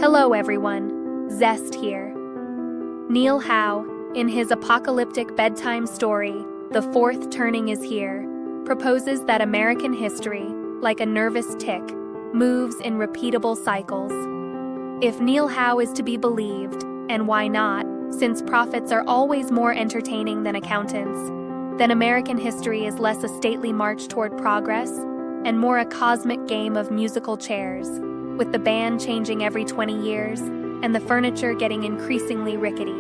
Hello everyone, Zest here. Neil Howe, in his apocalyptic bedtime story, The Fourth Turning is Here, proposes that American history, like a nervous tick, moves in repeatable cycles. If Neil Howe is to be believed, and why not, since prophets are always more entertaining than accountants, then American history is less a stately march toward progress and more a cosmic game of musical chairs, with the band changing every 20 years and the furniture getting increasingly rickety.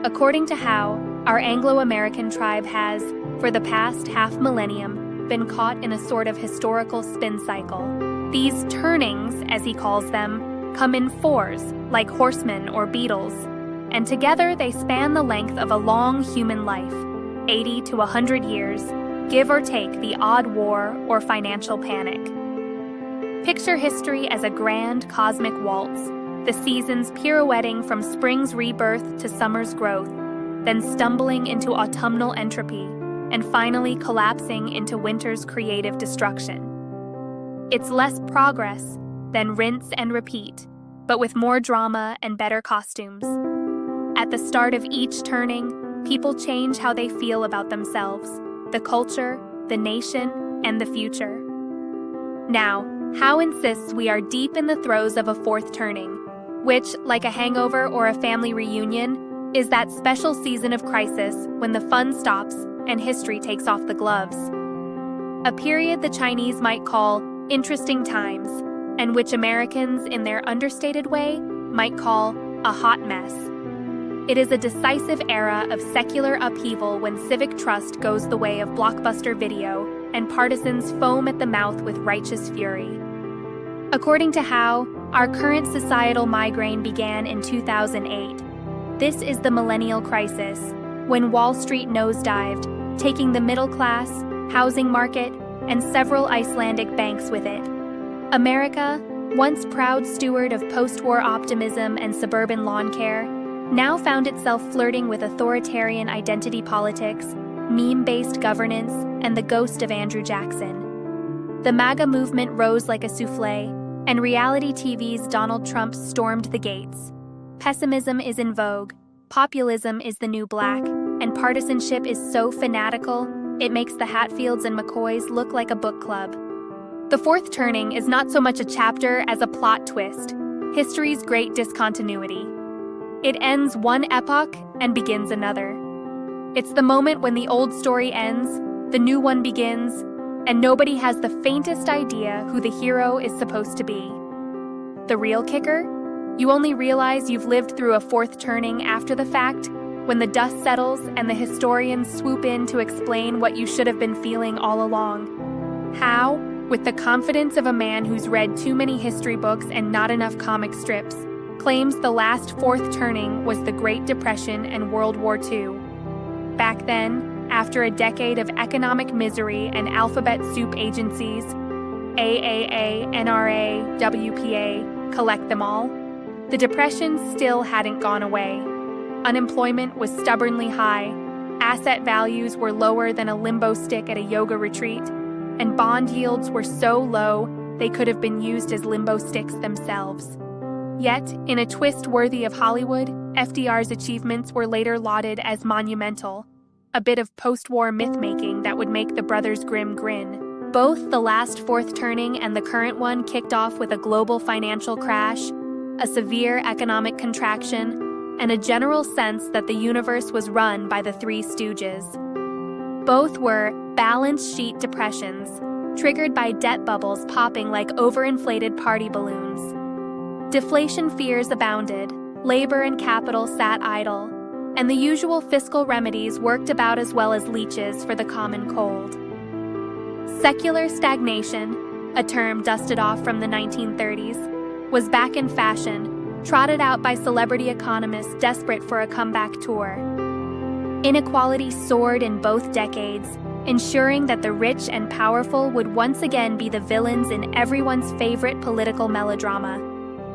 According to Howe, our Anglo-American tribe has, for the past half-millennium, been caught in a sort of historical spin cycle. These turnings, as he calls them, come in fours, like horsemen or beetles, and together they span the length of a long human life, 80 to 100 years, give or take the odd war or financial panic. Picture history as a grand cosmic waltz, the seasons pirouetting from spring's rebirth to summer's growth, then stumbling into autumnal entropy, and finally collapsing into winter's creative destruction. It's less progress than rinse and repeat, but with more drama and better costumes. At the start of each turning, people change how they feel about themselves, the culture, the nation, and the future. Now, Howe insists we are deep in the throes of a fourth turning, which, like a hangover or a family reunion, is that special season of crisis when the fun stops and history takes off the gloves. A period the Chinese might call interesting times, and which Americans, in their understated way, might call a hot mess. It is a decisive era of secular upheaval when civic trust goes the way of blockbuster video and partisans foam at the mouth with righteous fury. According to Howe, our current societal migraine began in 2008. This is the millennial crisis, when Wall Street nosedived, taking the middle class, housing market, and several Icelandic banks with it. America, once proud steward of post-war optimism and suburban lawn care, now found itself flirting with authoritarian identity politics, meme-based governance, and the ghost of Andrew Jackson. The MAGA movement rose like a souffle, and reality TV's Donald Trump stormed the gates. Pessimism is in vogue, populism is the new black, and partisanship is so fanatical, it makes the Hatfields and McCoys look like a book club. The Fourth Turning is not so much a chapter as a plot twist, history's great discontinuity. It ends one epoch and begins another. It's the moment when the old story ends, the new one begins, and nobody has the faintest idea who the hero is supposed to be. The real kicker? You only realize you've lived through a fourth turning after the fact, when the dust settles and the historians swoop in to explain what you should have been feeling all along. Howe, with the confidence of a man who's read too many history books and not enough comic strips, claims the last fourth turning was the Great Depression and World War II. Back then, after a decade of economic misery and alphabet soup agencies, AAA, NRA, WPA, collect them all, the Depression still hadn't gone away. Unemployment was stubbornly high, asset values were lower than a limbo stick at a yoga retreat, and bond yields were so low they could have been used as limbo sticks themselves. Yet, in a twist worthy of Hollywood, FDR's achievements were later lauded as monumental, a bit of post-war myth-making that would make the Brothers Grimm grin. Both the last fourth turning and the current one kicked off with a global financial crash, a severe economic contraction, and a general sense that the universe was run by the Three Stooges. Both were balance sheet depressions, triggered by debt bubbles popping like overinflated party balloons. Deflation fears abounded, labor and capital sat idle, and the usual fiscal remedies worked about as well as leeches for the common cold. Secular stagnation, a term dusted off from the 1930s, was back in fashion, trotted out by celebrity economists desperate for a comeback tour. Inequality soared in both decades, ensuring that the rich and powerful would once again be the villains in everyone's favorite political melodrama.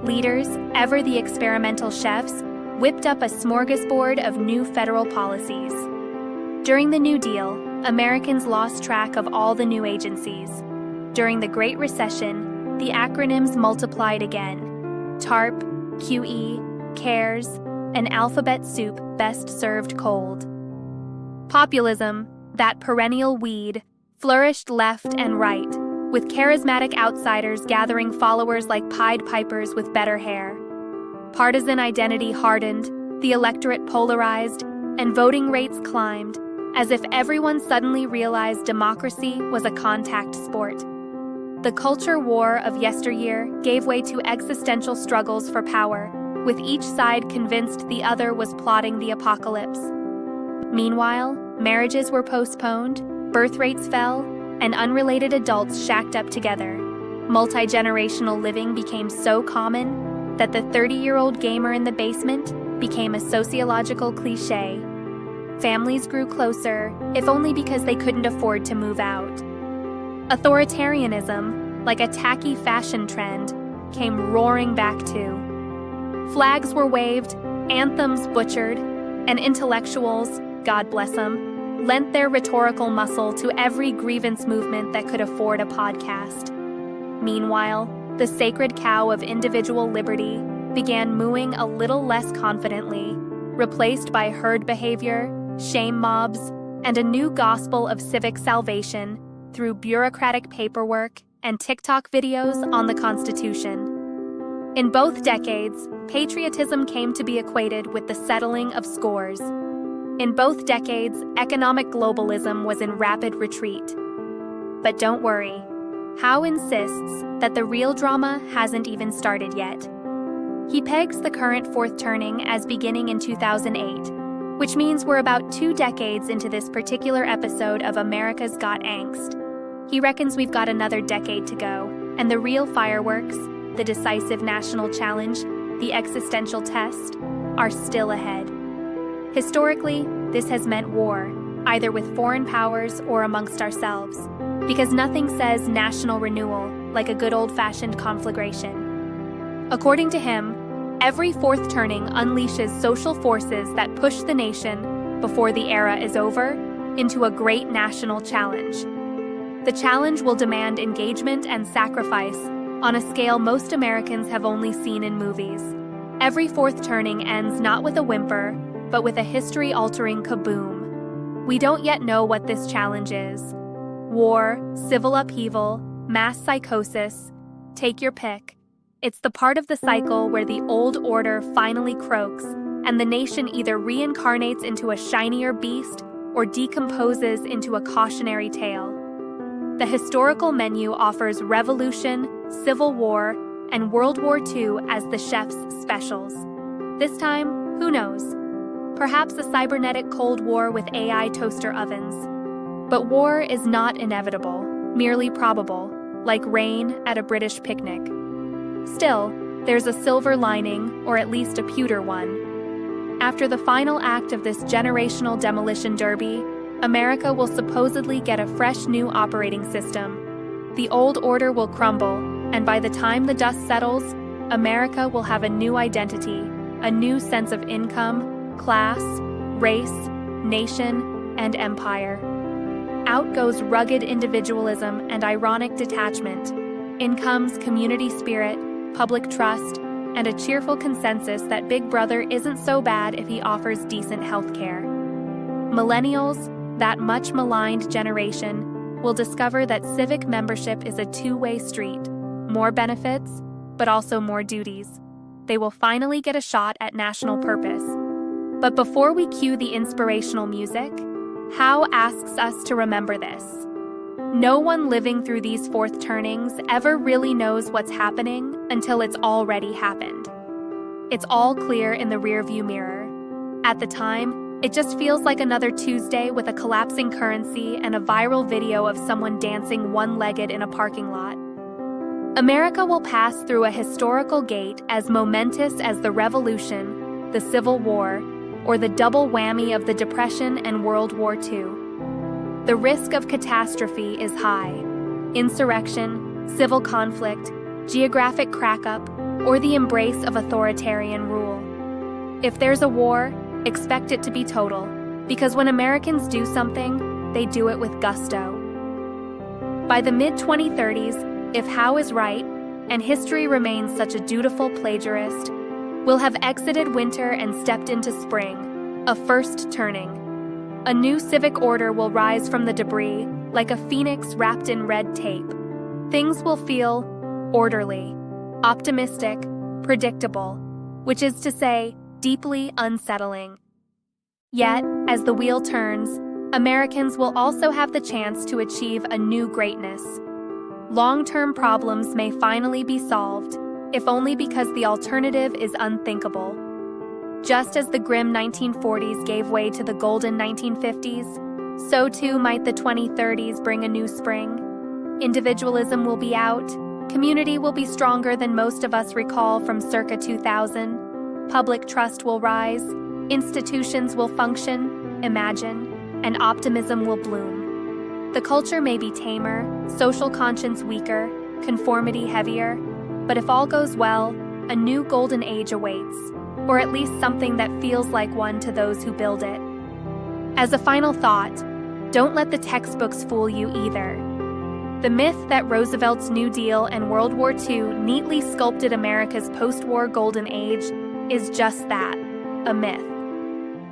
Leaders, ever the experimental chefs, whipped up a smorgasbord of new federal policies. During the New Deal, Americans lost track of all the new agencies. During the Great Recession, the acronyms multiplied again. TARP, QE, CARES, and alphabet soup best served cold. Populism, that perennial weed, flourished left and right, with charismatic outsiders gathering followers like Pied Pipers with better hair. Partisan identity hardened, the electorate polarized, and voting rates climbed, as if everyone suddenly realized democracy was a contact sport. The culture war of yesteryear gave way to existential struggles for power, with each side convinced the other was plotting the apocalypse. Meanwhile, marriages were postponed, birth rates fell, and unrelated adults shacked up together. Multi-generational living became so common that the 30-year-old gamer in the basement became a sociological cliché. Families grew closer, if only because they couldn't afford to move out. Authoritarianism, like a tacky fashion trend, came roaring back too. Flags were waved, anthems butchered, and intellectuals, God bless them, lent their rhetorical muscle to every grievance movement that could afford a podcast. Meanwhile, the sacred cow of individual liberty began mooing a little less confidently, replaced by herd behavior, shame mobs, and a new gospel of civic salvation through bureaucratic paperwork and TikTok videos on the Constitution. In both decades, patriotism came to be equated with the settling of scores. In both decades, economic globalism was in rapid retreat. But don't worry, Howe insists that the real drama hasn't even started yet. He pegs the current fourth turning as beginning in 2008, which means we're about 2 decades into this particular episode of America's Got Angst. He reckons we've got another decade to go, and the real fireworks, the decisive national challenge, the existential test, are still ahead. Historically, this has meant war, either with foreign powers or amongst ourselves, because nothing says national renewal like a good old-fashioned conflagration. According to him, every fourth turning unleashes social forces that push the nation, before the era is over, into a great national challenge. The challenge will demand engagement and sacrifice on a scale most Americans have only seen in movies. Every fourth turning ends not with a whimper, but with a history-altering kaboom. We don't yet know what this challenge is. War, civil upheaval, mass psychosis, take your pick. It's the part of the cycle where the old order finally croaks, and the nation either reincarnates into a shinier beast or decomposes into a cautionary tale. The historical menu offers Revolution, Civil War, and World War II as the chef's specials. This time, who knows? Perhaps a cybernetic Cold War with AI toaster ovens. But war is not inevitable, merely probable, like rain at a British picnic. Still, there's a silver lining, or at least a pewter one. After the final act of this generational demolition derby, America will supposedly get a fresh new operating system. The old order will crumble, and by the time the dust settles, America will have a new identity, a new sense of income, class, race, nation, and empire. Out goes rugged individualism and ironic detachment. In comes community spirit, public trust, and a cheerful consensus that Big Brother isn't so bad if he offers decent health care. Millennials, that much maligned generation, will discover that civic membership is a two-way street. More benefits, but also more duties. They will finally get a shot at national purpose. But before we cue the inspirational music, Howe asks us to remember this. No one living through these fourth turnings ever really knows what's happening until it's already happened. It's all clear in the rearview mirror. At the time, it just feels like another Tuesday with a collapsing currency and a viral video of someone dancing one-legged in a parking lot. America will pass through a historical gate as momentous as the Revolution, the Civil War, or the double whammy of the Depression and World War II. The risk of catastrophe is high. Insurrection, civil conflict, geographic crack-up, or the embrace of authoritarian rule. If there's a war, expect it to be total, because when Americans do something, they do it with gusto. By the mid-2030s, if Howe is right, and history remains such a dutiful plagiarist, we'll have exited winter and stepped into spring, a first turning. A new civic order will rise from the debris, like a phoenix wrapped in red tape. Things will feel orderly, optimistic, predictable, which is to say, deeply unsettling. Yet, as the wheel turns, Americans will also have the chance to achieve a new greatness. Long-term problems may finally be solved, if only because the alternative is unthinkable. Just as the grim 1940s gave way to the golden 1950s, so too might the 2030s bring a new spring. Individualism will be out, community will be stronger than most of us recall from circa 2000, public trust will rise, institutions will function, imagine, and optimism will bloom. The culture may be tamer, social conscience weaker, conformity heavier, but if all goes well, a new golden age awaits, or at least something that feels like one to those who build it. As a final thought, don't let the textbooks fool you either. The myth that Roosevelt's New Deal and World War II neatly sculpted America's post-war golden age is just that, a myth.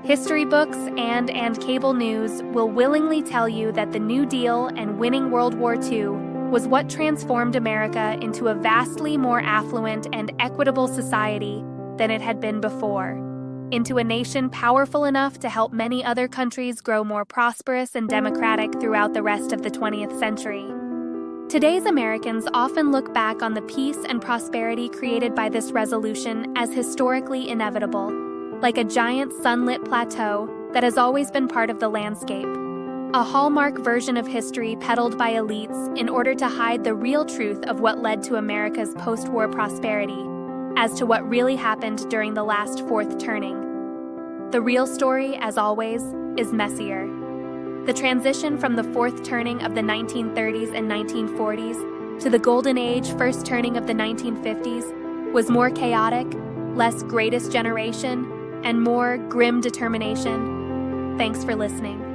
History books and cable news will willingly tell you that the New Deal and winning World War II was what transformed America into a vastly more affluent and equitable society than it had been before, into a nation powerful enough to help many other countries grow more prosperous and democratic throughout the rest of the 20th century. Today's Americans often look back on the peace and prosperity created by this resolution as historically inevitable, like a giant sunlit plateau that has always been part of the landscape, a hallmark version of history peddled by elites in order to hide the real truth of what led to America's post-war prosperity, as to what really happened during the last fourth turning. The real story, as always, is messier. The transition from the fourth turning of the 1930s and 1940s to the golden age first turning of the 1950s was more chaotic, less greatest generation, and more grim determination. Thanks for listening.